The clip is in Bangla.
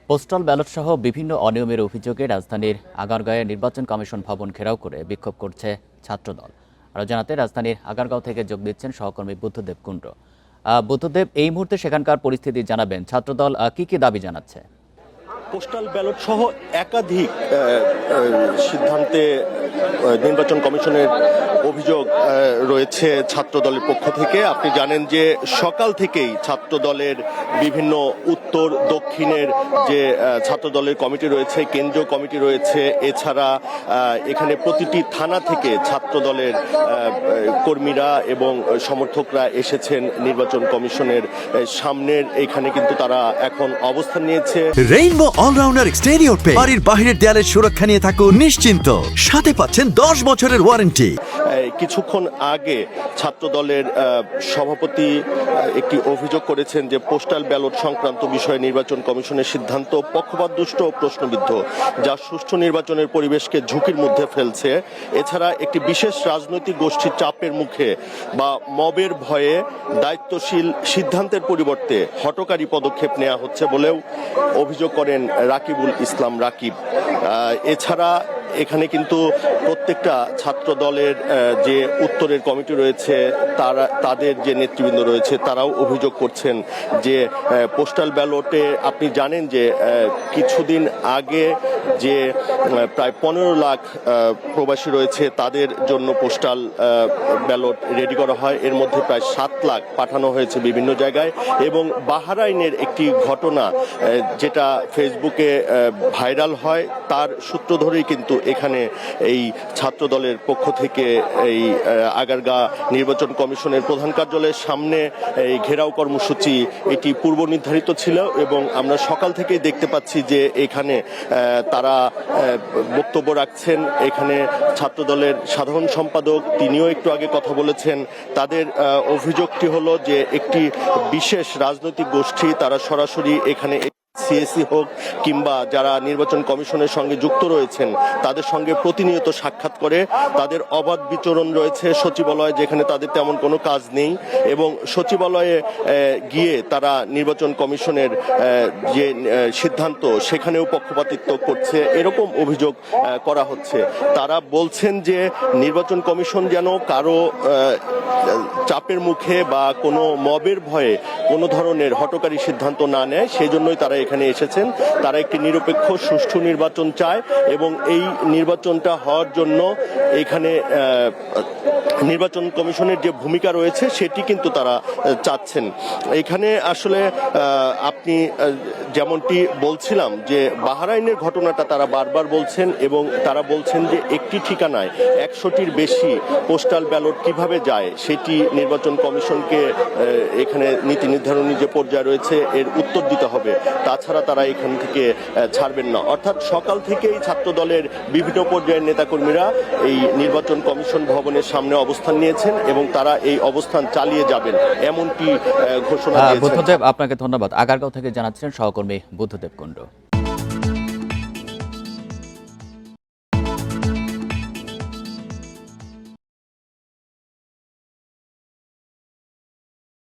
পোস্টাল ব্যালট সহ বিভিন্ন অনিয়মের অভিযোগে রাজধানীর আগারগাঁওয়ে নির্বাচন কমিশন ভবন ঘেরাও করে বিক্ষোভ করছে ছাত্রদল। আরও জানাতে রাজধানীর আগারগাঁও থেকে যোগ দিচ্ছেন সহকর্মী বুদ্ধদেব কুণ্ডু। বুদ্ধদেব, এই মুহূর্তে সেখানকার পরিস্থিতি জানাবেন। ছাত্রদল কি দাবি জানাচ্ছে? পোস্টাল ব্যালট সহ একাধিক সিদ্ধান্তে নির্বাচন কমিশনের অভিযোগ রয়েছে ছাত্রদলের পক্ষ থেকে। আপনি জানেন যে সকাল থেকেই ছাত্রদলের বিভিন্ন উত্তর দক্ষিণের যে ছাত্রদলের কমিটি রয়েছে, কেন্দ্রীয় কমিটি রয়েছে, এছাড়া এখানে প্রতিটি থানা থেকে ছাত্রদলের কর্মীরা এবং সমর্থকরা এসেছেন নির্বাচন কমিশনের সামনের। এখানে কিন্তু তারা এখন অবস্থান নিয়েছে। রেইনবো অলরাউন্ডার এক্সটেরিয়র পেইন্ট, বাড়ির বাহিরের দেয়ালের সুরক্ষা নিয়ে থাকুন নিশ্চিন্ত, সাথে পাচ্ছেন 10 বছরের ওয়ারেন্টি। কিছুক্ষণ আগে ছাত্রদলের সভাপতি একটি অভিযোগ করেছেন যে পোস্টাল ব্যালট সংক্রান্ত বিষয়ে নির্বাচন কমিশনের সিদ্ধান্ত পক্ষপাতদুষ্ট ও প্রশ্নবিদ্ধ, যা সুষ্ঠু নির্বাচনের পরিবেশকে ঝুঁকির মধ্যে ফেলছে। এছাড়া একটি বিশেষ রাজনৈতিক গোষ্ঠীর চাপের মুখে বা মবের ভয়ে দায়িত্বশীল সিদ্ধান্তের পরিবর্তে হঠকারী পদক্ষেপ নেওয়া হচ্ছে বলেও অভিযোগ করেন রাকিবুল ইসলাম রাকিব। এছাড়া এখানে কিন্তু প্রত্যেকটা ছাত্র দলের যে উত্তরের কমিটি রয়েছে তাদের যে নেতৃবৃন্দ রয়েছে তারাও অভিযোগ করছেন যে পোস্টাল ব্যালটে আপনি জানেন যে কিছুদিন আগে যে প্রায় 15 লাখ প্রবাসী রয়েছে তাদের জন্য পোস্টাল ব্যালট রেডি করা হয়। এর মধ্যে প্রায় 7 লাখ পাঠানো হয়েছে বিভিন্ন জায়গায়। এবং বাহরাইনের একটি ঘটনা যেটা ফেসবুকে ভাইরাল হয়, তার সূত্র ধরেই কিন্তু এখানে এই ছাত্র দলের পক্ষ থেকে এই আগারগাঁ নির্বাচন কমিশনের প্রধান কার্যালয়ের সামনে এই ঘেরাও কর্মসূচি এটি পূর্ব নির্ধারিত ছিল। এবং আমরা সকাল থেকেই দেখতে পাচ্ছি যে এখানে তারা বক্তব্য রাখছেন। এখানে ছাত্র দলের সাধারণ সম্পাদক তিনিও একটু আগে কথা বলেছেন। তাদের অভিযোগটি হলো যে একটি বিশেষ রাজনৈতিক গোষ্ঠী তারা সরাসরি এখানে সিএসি হোক কিংবা যারা নির্বাচন কমিশনের সঙ্গে যুক্ত রয়েছেন তাদের সঙ্গে প্রতিনিয়ত সাক্ষাৎ করে। তাদের অবাধ বিচরণ রয়েছে সচিবালয়ে, যেখানে তাদের তেমন কোনো কাজ নেই। এবং সচিবালয়ে গিয়ে তারা নির্বাচন কমিশনের যে সিদ্ধান্ত সেখানেও পক্ষপাতিত্ব করছে, এরকম অভিযোগ করা হচ্ছে। তারা বলছেন যে নির্বাচন কমিশন যেন কারো চাপের মুখে বা কোনো মবের ভয়ে কোনো ধরনের হঠকারী সিদ্ধান্ত না নেয়, সেই জন্যই তারা এখানে এসেছেন। তারা একটি নিরপেক্ষ সুষ্ঠু নির্বাচন চায় এবং এই নির্বাচনটা হওয়ার জন্য এখানে নির্বাচন কমিশনের যে ভূমিকা রয়েছে সেটি কিন্তু তারা চাচ্ছেন। এখানে আসলে আপনি যেমনটি বলছিলাম যে বাহরাইনের ঘটনাটা তারা বারবার বলছেন এবং তারা বলছেন যে একটি ঠিকানায় 100টির বেশি পোস্টাল ব্যালট কিভাবে যায় সেটি নির্বাচন কমিশনকে এখানে নীতি নির্ধারণী যে পর্যায়ে রয়েছে এর উত্তর দিতে হবে, তাছাড়া তারা এখান থেকে ছাড়বেন না। অর্থাৎ সকাল থেকেই ছাত্র দলের বিভিন্ন পর্যায়ের নেতাকর্মীরা এই নির্বাচন কমিশন ভবনের সামনে অবস্থান নিয়েছেন এবং তারা এই অবস্থান চালিয়ে যাবেন এমনটি ঘোষণা দিয়েছেন। বুদ্ধদেব, আপনাকে ধন্যবাদ। আগারগাঁও থেকে জানাচ্ছেন সহকর্মী বুদ্ধদেব কুণ্ডু।